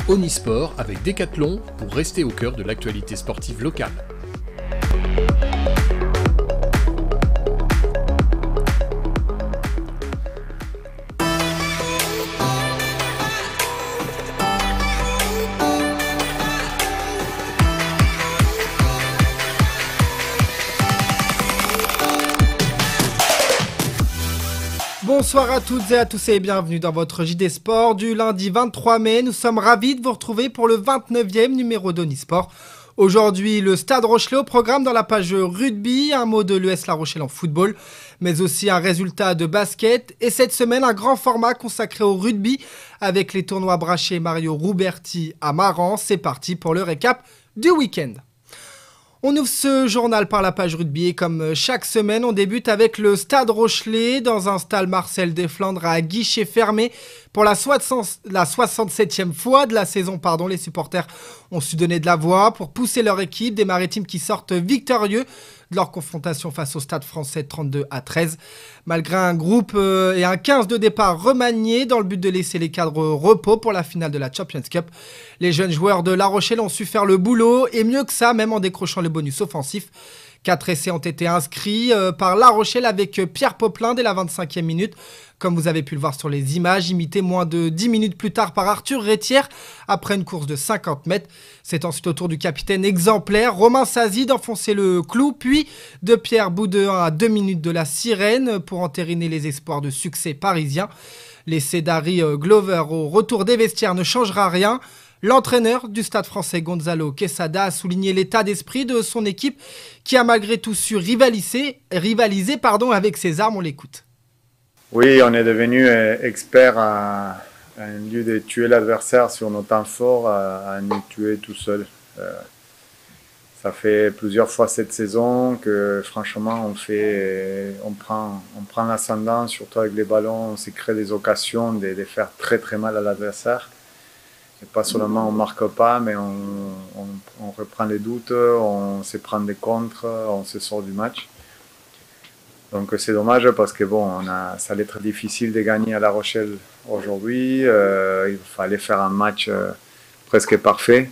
Omnisport avec Decathlon pour rester au cœur de l'actualité sportive locale. Bonsoir à toutes et à tous et bienvenue dans votre JD Sport du lundi 23 mai. Nous sommes ravis de vous retrouver pour le 29e numéro d'Omnisport. Aujourd'hui, le Stade Rochelais au programme dans la page rugby, un mot de l'US La Rochelle en football, mais aussi un résultat de basket. Et cette semaine, un grand format consacré au rugby avec les tournois Brachet Mario Rouberti à Maran. C'est parti pour le récap du week-end. On ouvre ce journal par la page rugby et comme chaque semaine, on débute avec le Stade Rochelais dans un stade Marcel Desflandres à guichet fermé. Pour la 67e fois de la saison, les supporters ont su donner de la voix pour pousser leur équipe, des Maritimes qui sortent victorieux de leur confrontation face au Stade français 32-13. Malgré un groupe et un 15 de départ remanié dans le but de laisser les cadres au repos pour la finale de la Champions Cup, les jeunes joueurs de La Rochelle ont su faire le boulot et mieux que ça, même en décrochant le bonus offensif. 4 essais ont été inscrits par La Rochelle avec Pierre Poplin dès la 25e minute. Comme vous avez pu le voir sur les images, imité moins de 10 minutes plus tard par Arthur Rétière après une course de 50 mètres. C'est ensuite au tour du capitaine exemplaire Romain Sazi d'enfoncer le clou, puis de Pierre Boudin à 2 minutes de la sirène pour entériner les espoirs de succès parisiens. L'essai d'Harry Glover au retour des vestiaires ne changera rien. L'entraîneur du Stade français Gonzalo Quesada a souligné l'état d'esprit de son équipe qui a malgré tout su rivaliser avec ses armes. On l'écoute. Oui, on est devenu expert à un lieu de tuer l'adversaire sur nos temps forts, à nous tuer tout seul. Ça fait plusieurs fois cette saison que franchement on prend l'ascendant, surtout avec les ballons, on s'est créé des occasions de faire très très mal à l'adversaire. Et pas seulement on marque pas, mais on reprend les doutes, on se prend des contres, on se sort du match. Donc c'est dommage parce que ça allait être difficile de gagner à La Rochelle aujourd'hui. Il fallait faire un match presque parfait.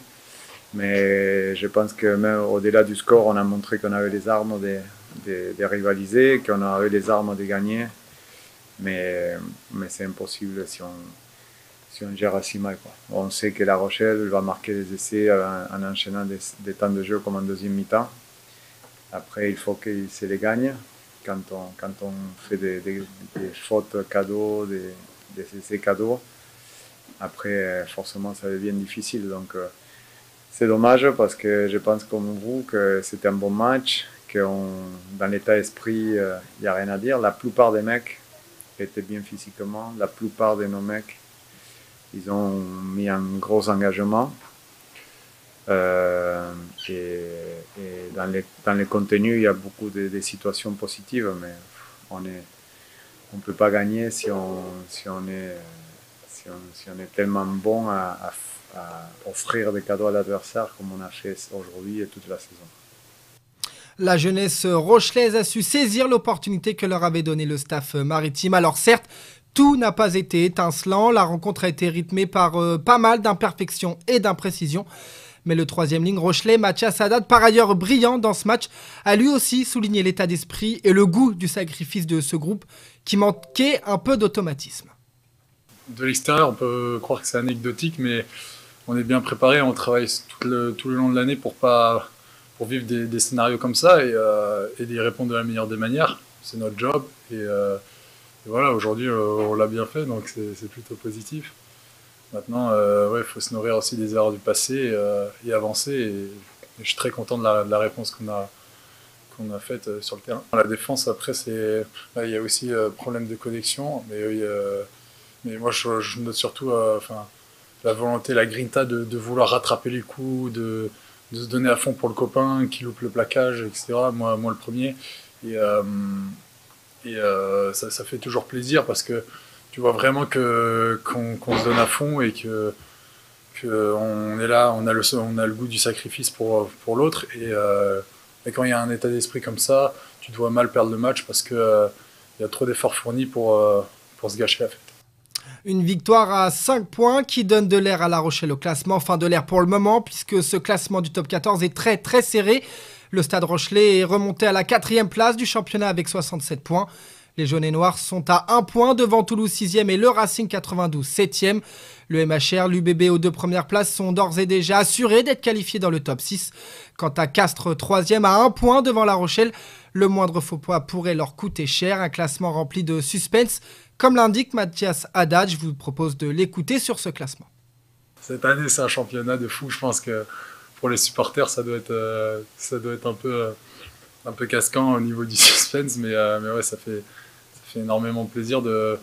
Mais je pense que même au-delà du score, on a montré qu'on avait les armes de rivaliser, qu'on avait les armes de gagner. Mais c'est impossible si on gère assez mal, quoi. On sait que La Rochelle va marquer des essais en enchaînant des temps de jeu comme en deuxième mi-temps. Après, il faut qu'ils se les gagnent. Quand on fait des fautes cadeaux, des essais cadeaux, après forcément ça devient difficile. Donc c'est dommage parce que je pense comme vous que c'était un bon match, que dans l'état d'esprit il n'y a rien à dire. La plupart des mecs étaient bien physiquement, la plupart de nos mecs ils ont mis un gros engagement. Et dans les contenus, il y a beaucoup de situations positives, mais on peut pas gagner si on est tellement bon à offrir des cadeaux à l'adversaire comme on a fait aujourd'hui et toute la saison. La jeunesse rochelaise a su saisir l'opportunité que leur avait donnée le staff maritime. Alors certes, tout n'a pas été étincelant, la rencontre a été rythmée par pas mal d'imperfections et d'imprécisions. Mais le troisième ligne Rochelais, Mathias Haddad, par ailleurs brillant dans ce match, a lui aussi souligné l'état d'esprit et le goût du sacrifice de ce groupe qui manquait un peu d'automatisme. De l'extérieur, on peut croire que c'est anecdotique, mais on est bien préparé, on travaille tout le long de l'année pour vivre des scénarios comme ça et d'y répondre de la meilleure des manières. C'est notre job et voilà, aujourd'hui on l'a bien fait, donc c'est plutôt positif. Maintenant, il faut se nourrir aussi des erreurs du passé et avancer. Et je suis très content de la réponse qu'on a faite sur le terrain. La défense, après, il y a aussi problème de connexion. Mais moi, je note surtout la volonté, la grinta de vouloir rattraper les coups, de se donner à fond pour le copain qui loupe le plaquage, etc. Moi le premier. Ça fait toujours plaisir parce que tu vois vraiment qu'on se donne à fond et qu'on est là, on a le goût du sacrifice pour l'autre. Et quand il y a un état d'esprit comme ça, tu dois mal perdre le match parce qu'il y a trop d'efforts fournis pour se gâcher la fête. Une victoire à 5 points qui donne de l'air à La Rochelle au classement. Enfin de l'air pour le moment puisque ce classement du top 14 est très très serré. Le Stade Rochelais est remonté à la 4e place du championnat avec 67 points. Les jaunes et noirs sont à 1 point devant Toulouse 6e et le Racing 92 7e. Le MHR, l'UBB aux 2 premières places sont d'ores et déjà assurés d'être qualifiés dans le top 6. Quant à Castres 3e à 1 point devant La Rochelle, le moindre faux pas pourrait leur coûter cher. Un classement rempli de suspense. Comme l'indique Mathias Haddad, je vous propose de l'écouter sur ce classement. Cette année, c'est un championnat de fou. Je pense que pour les supporters, ça doit être un peu casquant au niveau du suspense. Mais ouais, ça fait énormément plaisir de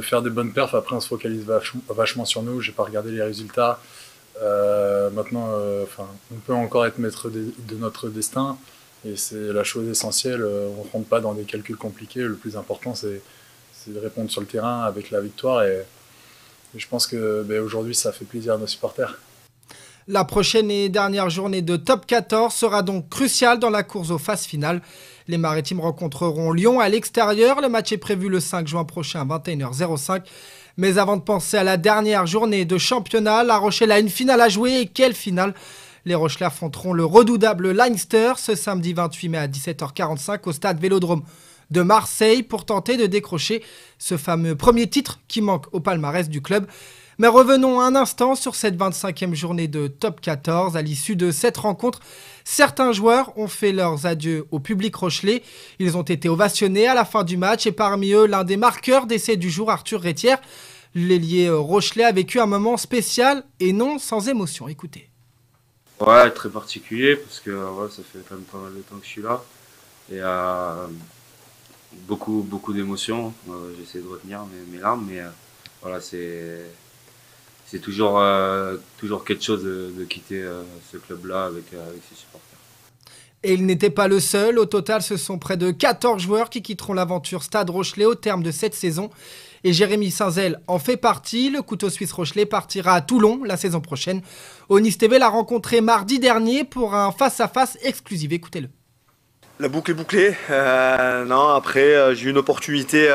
faire des bonnes perfs. Après, on se focalise vachement sur nous. J'ai pas regardé les résultats. Maintenant, on peut encore être maître de notre destin. Et c'est la chose essentielle. On ne rentre pas dans des calculs compliqués. Le plus important, c'est de répondre sur le terrain avec la victoire. Et je pense que aujourd'hui, ça fait plaisir à nos supporters. La prochaine et dernière journée de top 14 sera donc cruciale dans la course aux phases finales. Les Maritimes rencontreront Lyon à l'extérieur. Le match est prévu le 5 juin prochain à 21h05. Mais avant de penser à la dernière journée de championnat, La Rochelle a une finale à jouer. Et quelle finale! Les Rochelais affronteront le redoutable Leinster ce samedi 28 mai à 17h45 au stade Vélodrome de Marseille pour tenter de décrocher ce fameux premier titre qui manque au palmarès du club. Mais revenons un instant sur cette 25e journée de top 14. À l'issue de cette rencontre, certains joueurs ont fait leurs adieux au public rochelais. Ils ont été ovationnés à la fin du match et parmi eux, l'un des marqueurs d'essai du jour, Arthur Rétière. L'ailier rochelais a vécu un moment spécial et non sans émotion. Écoutez. Ouais, très particulier parce que ça fait quand même pas mal de temps que je suis là. Et beaucoup d'émotions. J'essaie de retenir mes larmes, mais voilà, c'est toujours quelque chose de quitter ce club-là avec ses supporters. Et il n'était pas le seul. Au total, ce sont près de 14 joueurs qui quitteront l'aventure Stade Rochelais au terme de cette saison. Et Jérémy Saint-Zel en fait partie. Le couteau suisse Rochelais partira à Toulon la saison prochaine. Onis TV l'a rencontré mardi dernier pour un face-à-face exclusif. Écoutez-le. La boucle est bouclée. Après, j'ai eu une opportunité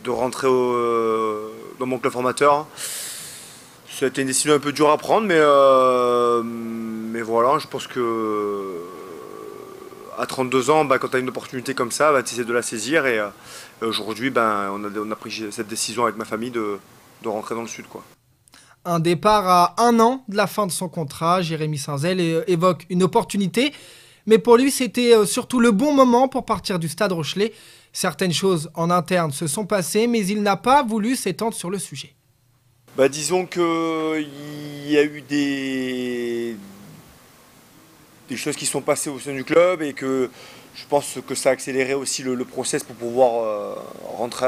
de rentrer dans mon club formateur. Ça a été une décision un peu dure à prendre, mais voilà, je pense que à 32 ans, quand tu as une opportunité comme ça, tu essaies de la saisir. Et aujourd'hui, on a pris cette décision avec ma famille de rentrer dans le sud, quoi. Un départ à 1 an de la fin de son contrat. Jérémy Saint-Zel évoque une opportunité. Mais pour lui, c'était surtout le bon moment pour partir du Stade Rochelais. Certaines choses en interne se sont passées, mais il n'a pas voulu s'étendre sur le sujet. Disons qu'il y a eu des choses qui sont passées au sein du club et que je pense que ça a accéléré aussi le process pour pouvoir rentrer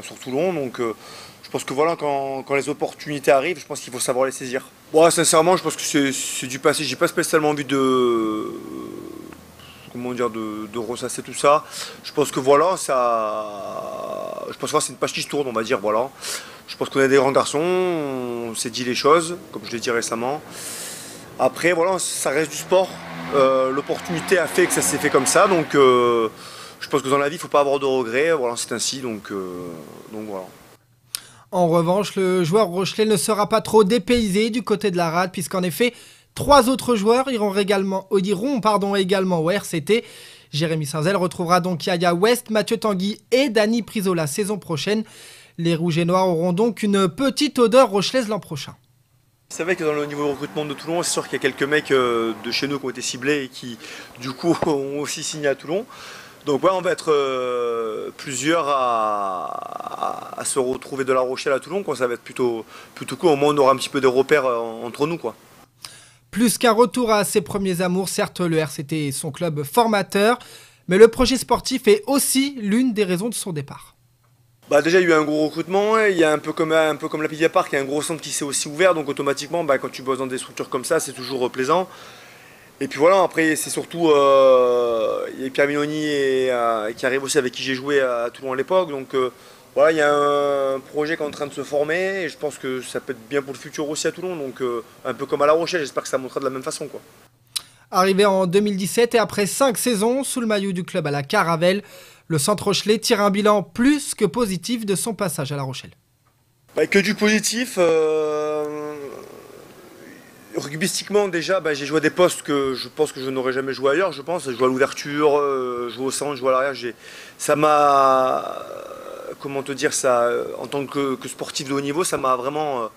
sur Toulon. Donc je pense que voilà, quand les opportunités arrivent, je pense qu'il faut savoir les saisir. Sincèrement, je pense que c'est du passé. J'ai pas spécialement envie de ressasser tout ça. Je pense que voilà, c'est une page qui se tourne, on va dire, voilà. Je pense qu'on est des grands garçons, on s'est dit les choses, comme je l'ai dit récemment. Après, voilà, ça reste du sport. L'opportunité a fait que ça s'est fait comme ça, donc je pense que dans la vie, il ne faut pas avoir de regrets. Voilà, c'est ainsi, donc voilà. En revanche, le joueur rochelais ne sera pas trop dépaysé du côté de la rade, puisqu'en effet, 3 autres joueurs iront également au RCT. Jérémy Saint-Zel retrouvera donc Yaya West, Mathieu Tanguy et Dany Priso la saison prochaine. Les Rouges et Noirs auront donc une petite odeur rochelaise l'an prochain. C'est vrai que dans le niveau de recrutement de Toulon, c'est sûr qu'il y a quelques mecs de chez nous qui ont été ciblés et qui, du coup, ont aussi signé à Toulon. Donc ouais, on va être plusieurs à se retrouver de La Rochelle à Toulon, quoi. Ça va être plutôt cool. Au moins, on aura un petit peu des repères entre nous, quoi. Plus qu'un retour à ses premiers amours, certes, le RCT est son club formateur, mais le projet sportif est aussi l'une des raisons de son départ. Déjà, il y a eu un gros recrutement, il y a un peu comme la Pidia Park, il y a un gros centre qui s'est aussi ouvert, donc automatiquement, quand tu bosses dans des structures comme ça, c'est toujours plaisant. Et puis voilà, après, c'est surtout il y a Pierre Miloni qui arrive aussi, avec qui j'ai joué à Toulon à l'époque, donc voilà, il y a un projet qui est en train de se former, et je pense que ça peut être bien pour le futur aussi à Toulon, donc un peu comme à La Rochelle, j'espère que ça montera de la même façon, quoi. Arrivé en 2017 et après 5 saisons sous le maillot du club à la Caravelle, Le Centre Rochelais tire un bilan plus que positif de son passage à La Rochelle. Que du positif. Rugbystiquement déjà, j'ai joué à des postes que je pense que je n'aurais jamais joué ailleurs. Je pense, je joue à l'ouverture, je joue au centre, je joue à l'arrière. Ça m'a, comment te dire ça, en tant que sportif de haut niveau, ça m'a vraiment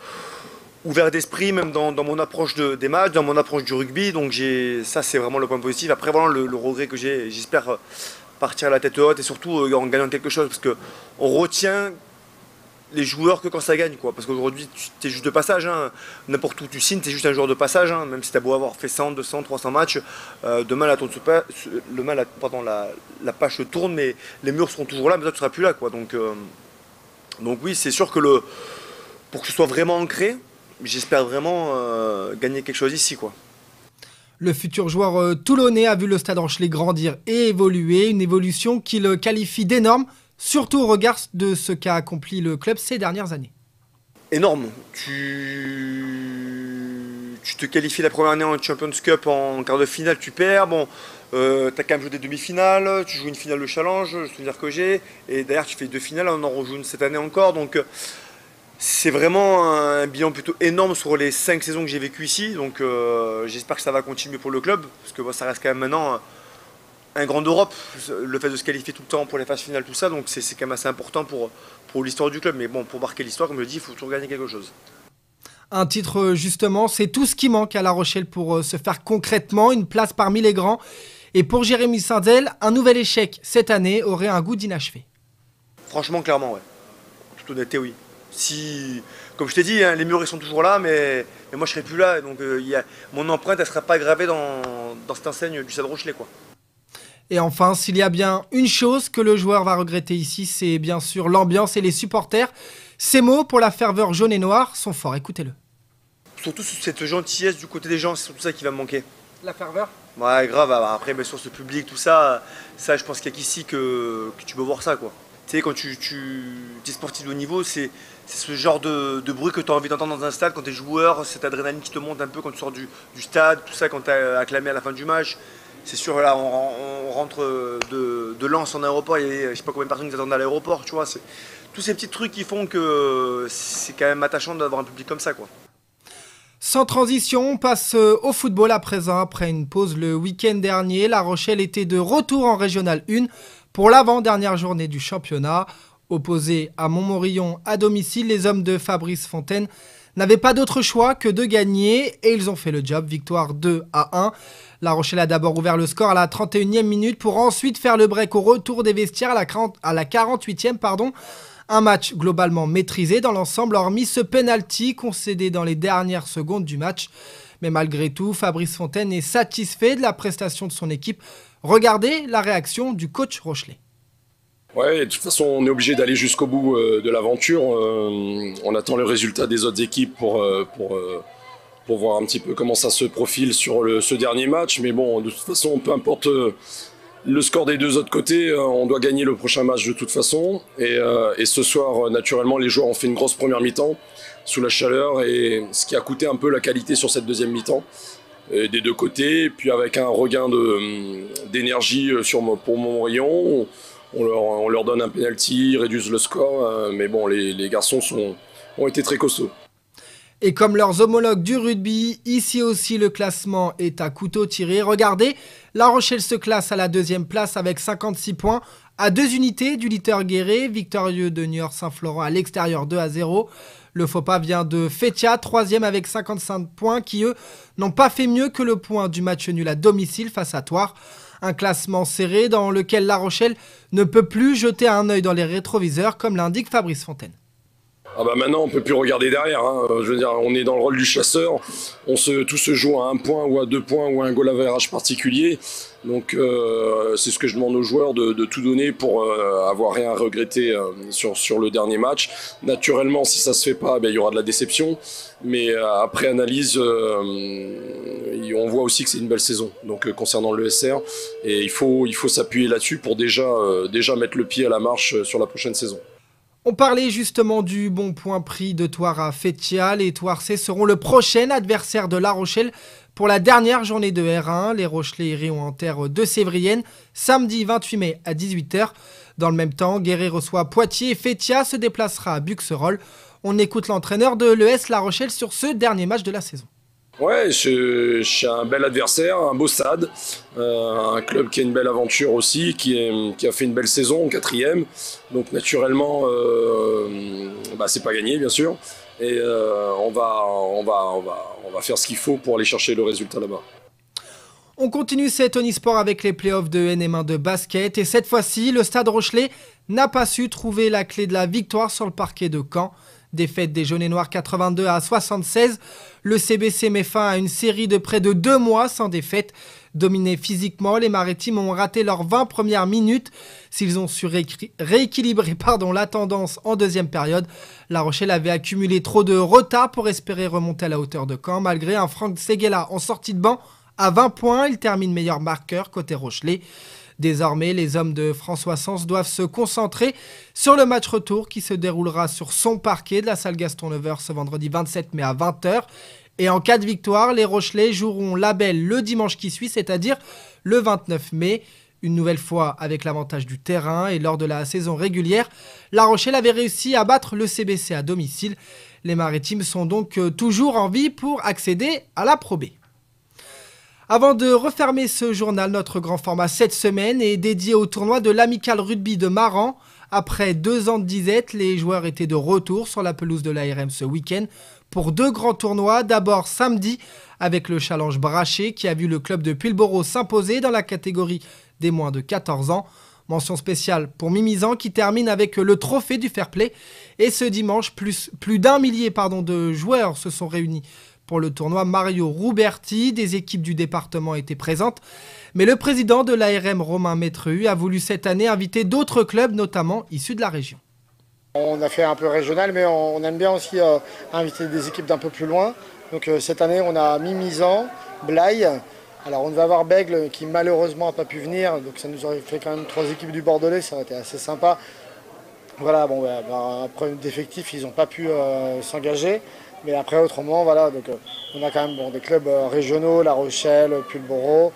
ouvert d'esprit, même dans mon approche des matchs, dans mon approche du rugby. Donc ça c'est vraiment le point positif. Après voilà le regret que j'espère partir à la tête haute et surtout en gagnant quelque chose, parce que on retient les joueurs que quand ça gagne, quoi. Parce qu'aujourd'hui, tu es juste de passage, hein. N'importe où tu signes, tu es juste un joueur de passage, hein. Même si tu as beau avoir fait 100, 200, 300 matchs, demain la page se tourne, mais les murs seront toujours là, mais toi tu seras plus là, quoi. Donc oui, c'est sûr que pour que ce soit vraiment ancré, j'espère vraiment gagner quelque chose ici, quoi. Le futur joueur toulonnais a vu le Stade Rochelais grandir et évoluer, une évolution qu'il qualifie d'énorme, surtout au regard de ce qu'a accompli le club ces dernières années. Énorme. Tu te qualifies la première année en Champions Cup en quart de finale, tu perds. Bon, tu as quand même joué des demi-finales, tu joues une finale de challenge, je souviens que j'ai. Et derrière, tu fais 2 finales, on en rejoue une cette année encore. Donc, c'est vraiment un bilan plutôt énorme sur les 5 saisons que j'ai vécues ici. Donc, j'espère que ça va continuer pour le club, parce que ça reste quand même maintenant un grand d'Europe, le fait de se qualifier tout le temps pour les phases finales, tout ça, donc c'est quand même assez important pour l'histoire du club. Mais bon, pour marquer l'histoire, comme je le dis, il faut toujours gagner quelque chose. Un titre, justement, c'est tout ce qui manque à La Rochelle pour se faire concrètement une place parmi les grands. Et pour Jérémy Sindel, un nouvel échec cette année aurait un goût d'inachevé. Franchement, clairement, ouais. En toute honnêteté, oui. Si, comme je t'ai dit, hein, les murs ils sont toujours là, mais moi je serai plus là. Donc mon empreinte, elle ne sera pas gravée dans cette enseigne du Stade Rochelais, quoi. Et enfin, s'il y a bien une chose que le joueur va regretter ici, c'est bien sûr l'ambiance et les supporters. Ces mots pour la ferveur jaune et noire sont forts, écoutez-le. Surtout cette gentillesse du côté des gens, c'est surtout ça qui va me manquer. La ferveur ? Ouais, grave. Après, bien sûr, ce public, tout ça, je pense qu'il n'y a qu'ici que tu peux voir ça, quoi. Tu sais, quand tu es sportif de haut niveau, c'est ce genre de bruit que tu as envie d'entendre dans un stade quand tu es joueur, cette adrénaline qui te monte un peu quand tu sors du stade, tout ça, quand tu as acclamé à la fin du match. C'est sûr, là, on rentre de Lens en aéroport, il y a je sais pas combien de personnes qui attendent à l'aéroport, tu vois. C'est tous ces petits trucs qui font que c'est quand même attachant d'avoir un public comme ça, quoi. Sans transition, on passe au football à présent. Après une pause le week-end dernier, La Rochelle était de retour en Régional 1 pour l'avant-dernière journée du championnat. Opposés à Montmorillon à domicile, les hommes de Fabrice Fontaine n'avaient pas d'autre choix que de gagner et ils ont fait le job. Victoire 2-1. La Rochelle a d'abord ouvert le score à la 31e minute pour ensuite faire le break au retour des vestiaires à la 48e. Un match globalement maîtrisé dans l'ensemble, hormis ce penalty concédé dans les dernières secondes du match. Mais malgré tout, Fabrice Fontaine est satisfait de la prestation de son équipe. Regardez la réaction du coach Rochelais. Ouais, de toute façon, on est obligé d'aller jusqu'au bout de l'aventure. On attend le résultat des autres équipes pour voir un petit peu comment ça se profile sur ce dernier match. Mais bon, de toute façon, peu importe le score des deux autres côtés, on doit gagner le prochain match de toute façon. Et ce soir, naturellement, les joueurs ont fait une grosse première mi-temps sous la chaleur, et ce qui a coûté un peu la qualité sur cette deuxième mi-temps des deux côtés. Puis avec un regain d'énergie pour Montmorillon, on leur donne un penalty, ils réduisent le score. Mais bon, les garçons ont été très costauds. Et comme leurs homologues du rugby, ici aussi le classement est à couteau tiré. Regardez, La Rochelle se classe à la 2e place avec 56 points, à 2 unités du Liter-Guéret, victorieux de Niort-Saint-Florent à l'extérieur 2-0. Le faux pas vient de Fétia, 3e avec 55 points, qui eux n'ont pas fait mieux que le point du match nul à domicile face à Thouars. Un classement serré dans lequel La Rochelle ne peut plus jeter un œil dans les rétroviseurs, comme l'indique Fabrice Fontaine. Ah bah maintenant on peut plus regarder derrière, hein. Je veux dire, on est dans le rôle du chasseur, tout se joue à 1 point ou à 2 points ou à un goal average particulier. Donc c'est ce que je demande aux joueurs de tout donner pour avoir rien à regretter sur le dernier match. Naturellement, si ça se fait pas, il y aura de la déception, mais après analyse, on voit aussi que c'est une belle saison. Donc concernant le SR, et il faut s'appuyer là-dessus pour déjà mettre le pied à la marche sur la prochaine saison. On parlait justement du bon point pris de Thouars à Fétia. Les Thouarsais seront le prochain adversaire de La Rochelle pour la dernière journée de R1. Les Rochelais iront en terre de Sévrienne samedi 28 mai à 18h. Dans le même temps, Guéret reçoit Poitiers et Fétia se déplacera à Buxerolles. On écoute l'entraîneur de l'ES La Rochelle sur ce dernier match de la saison. Ouais, c'est un bel adversaire, un beau stade, un club qui a une belle aventure aussi, qui a fait une belle saison, 4e. Donc naturellement, c'est pas gagné bien sûr. Et on va faire ce qu'il faut pour aller chercher le résultat là-bas. On continue cet Onisport avec les playoffs de NM1 de basket. Et cette fois-ci, le Stade Rochelais n'a pas su trouver la clé de la victoire sur le parquet de Caen. Défaite des jaunes et noirs 82 à 76. Le CBC met fin à une série de près de 2 mois sans défaite. Dominés physiquement, les Maritimes ont raté leurs 20 premières minutes. S'ils ont su rééquilibrer la tendance en deuxième période, La Rochelle avait accumulé trop de retard pour espérer remonter à la hauteur de Caen. Malgré un Franck Seguela en sortie de banc à 20 points, il termine meilleur marqueur côté Rochelais. Désormais, les hommes de François Sens doivent se concentrer sur le match retour qui se déroulera sur son parquet de la salle Gaston Nevers ce vendredi 27 mai à 20h. Et en cas de victoire, les Rochelais joueront la belle le dimanche qui suit, c'est-à-dire le 29 mai. Une nouvelle fois avec l'avantage du terrain et lors de la saison régulière, La Rochelle avait réussi à battre le CBC à domicile. Les Maritimes sont donc toujours en vie pour accéder à la Pro B. Avant de refermer ce journal, notre grand format cette semaine est dédié au tournoi de l'Amical Rugby de Maran. Après 2 ans de disette, les joueurs étaient de retour sur la pelouse de l'ARM ce week-end pour 2 grands tournois. D'abord samedi avec le Challenge Braché qui a vu le club de Pulboro s'imposer dans la catégorie des moins de 14 ans. Mention spéciale pour Mimizan qui termine avec le trophée du fair play. Et ce dimanche, plus d'un millier de joueurs se sont réunis pour le tournoi Mario Rouberti. Des équipes du département étaient présentes. Mais le président de l'ARM, Romain Metru, a voulu cette année inviter d'autres clubs, notamment issus de la région. On a fait un peu régional, mais on aime bien aussi inviter des équipes d'un peu plus loin. Donc cette année, on a Mimizan, Blaye. Alors on va avoir Bègle qui malheureusement n'a pas pu venir. Donc ça nous aurait fait quand même 3 équipes du Bordelais, ça aurait été assez sympa. Voilà, un problème d'effectifs, ils n'ont pas pu s'engager. Mais après, autrement, voilà, donc on a quand même des clubs régionaux, La Rochelle, Pulboro,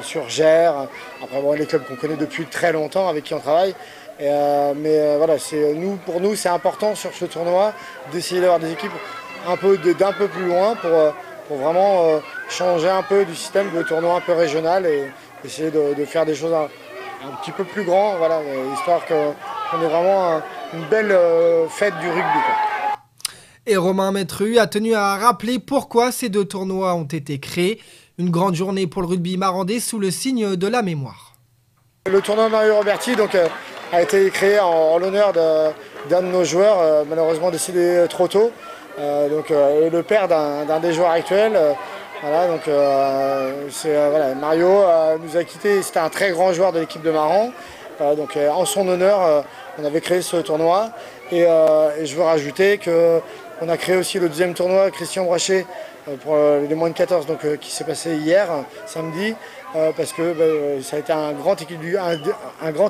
Surgères. Après, les clubs qu'on connaît depuis très longtemps, avec qui on travaille. Voilà, pour nous, c'est important sur ce tournoi d'essayer d'avoir des équipes d'un peu plus loin pour vraiment changer un peu du système de tournoi un peu régional et essayer de faire des choses un petit peu plus grands, voilà, histoire qu'on ait vraiment une belle fête du rugby, quoi. Et Romain Metru a tenu à rappeler pourquoi ces 2 tournois ont été créés. Une grande journée pour le rugby marandais sous le signe de la mémoire. Le tournoi Mario Roberti a été créé en l'honneur d'un de nos joueurs, malheureusement décédé trop tôt. Et le père d'un des joueurs actuels. Mario nous a quittés, c'était un très grand joueur de l'équipe de Maran. En son honneur, on avait créé ce tournoi. Et je veux rajouter qu'on a créé aussi le 2e tournoi Christian Brachet pour les moins de 14, qui s'est passé hier, samedi, parce que ça a été un grand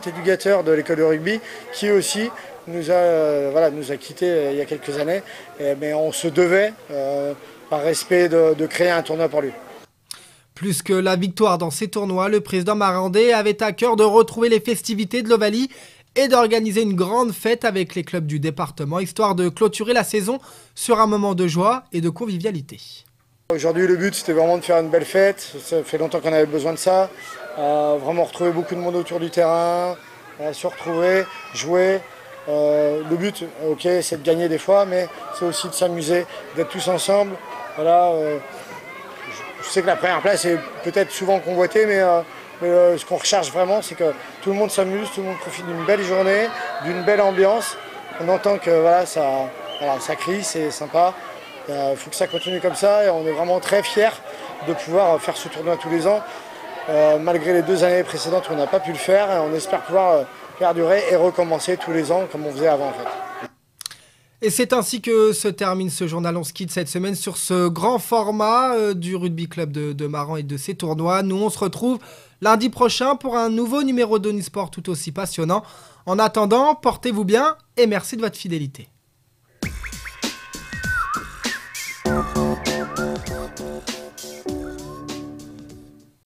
éducateur de l'école de rugby qui aussi nous a quittés il y a quelques années. Mais on se devait, par respect, de créer un tournoi pour lui. Plus que la victoire dans ces tournois, le président marandais avait à cœur de retrouver les festivités de l'Ovalie et d'organiser une grande fête avec les clubs du département, histoire de clôturer la saison sur un moment de joie et de convivialité. Aujourd'hui, le but, c'était vraiment de faire une belle fête. Ça fait longtemps qu'on avait besoin de ça. Vraiment retrouver beaucoup de monde autour du terrain, se retrouver, jouer. Le but, c'est de gagner des fois, mais c'est aussi de s'amuser, d'être tous ensemble. Voilà, je sais que la première place est peut-être souvent convoitée, mais ce qu'on recherche vraiment, c'est que tout le monde s'amuse, tout le monde profite d'une belle journée, d'une belle ambiance. On entend que ça crie, c'est sympa. Il faut que ça continue comme ça et on est vraiment très fiers de pouvoir faire ce tournoi tous les ans. Malgré les 2 années précédentes où on n'a pas pu le faire, on espère pouvoir perdurer et recommencer tous les ans comme on faisait avant en fait. Et c'est ainsi que se termine ce journal On se quitte cette semaine sur ce grand format du rugby club de Maran et de ses tournois. Nous on se retrouve lundi prochain pour un nouveau numéro d'Onisport tout aussi passionnant. En attendant, portez-vous bien et merci de votre fidélité.